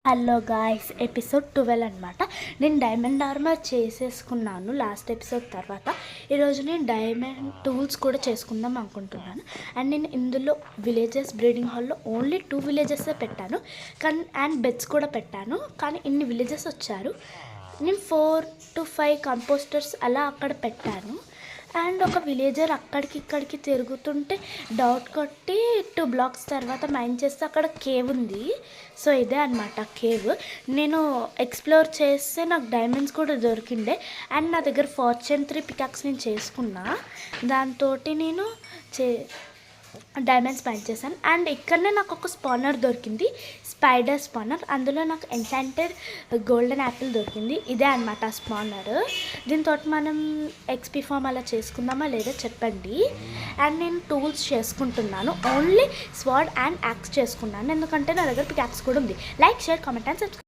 Hello guys, episode 12 అనమాట. నేను diamond armour చేసేసుకున్నాను లాస్ట్ ఎపిసోడ్ తర్వాత. ఈరోజు నేను డైమండ్ టూల్స్ కూడా చేసుకుందాం అనుకుంటున్నాను. అండ్ నేను ఇందులో విలేజెస్ బ్రీడింగ్ హాల్లో ఓన్లీ 2 విలేజెసే పెట్టాను, కానీ అండ్ బెడ్స్ కూడా పెట్టాను. కానీ ఇన్ని విలేజెస్ వచ్చారు. నేను 4 to 5 కంపోస్టర్స్ అలా అక్కడ పెట్టాను. అండ్ ఒక విలేజర్ అక్కడికి ఇక్కడికి తిరుగుతుంటే డౌట్ కొట్టి 2 బ్లాక్స్ తర్వాత మైండ్ చేస్తే అక్కడ కేవ్ ఉంది. సో ఇదే అనమాట కేవ్. నేను ఎక్స్ప్లోర్ చేస్తే నాకు డైమండ్స్ కూడా దొరికిండే. అండ్ నా దగ్గర ఫార్చ్యూన్ 3 పికాక్స్ నేను చేసుకున్నా. దాంతో నేను డైమండ్స్ పైన చేశాను. అండ్ ఇక్కడనే నాకు ఒక స్పానర్ దొరికింది, స్పైడర్ స్పానర్. అందులో నాకు ఎన్చాంటెడ్ గోల్డెన్ యాపిల్ దొరికింది. ఇదే అనమాట ఆ స్పానర్. దీంతో మనం ఎక్స్పీ ఫామ్ అలా చేసుకుందామా లేదా చెప్పండి. అండ్ నేను టూల్స్ చేసుకుంటున్నాను, ఓన్లీ స్వార్డ్ అండ్ యాక్స్ చేసుకున్నాను, ఎందుకంటే నా దగ్గర పిక్ యాక్స్ కూడా ఉంది. Like, share, comment and subscribe.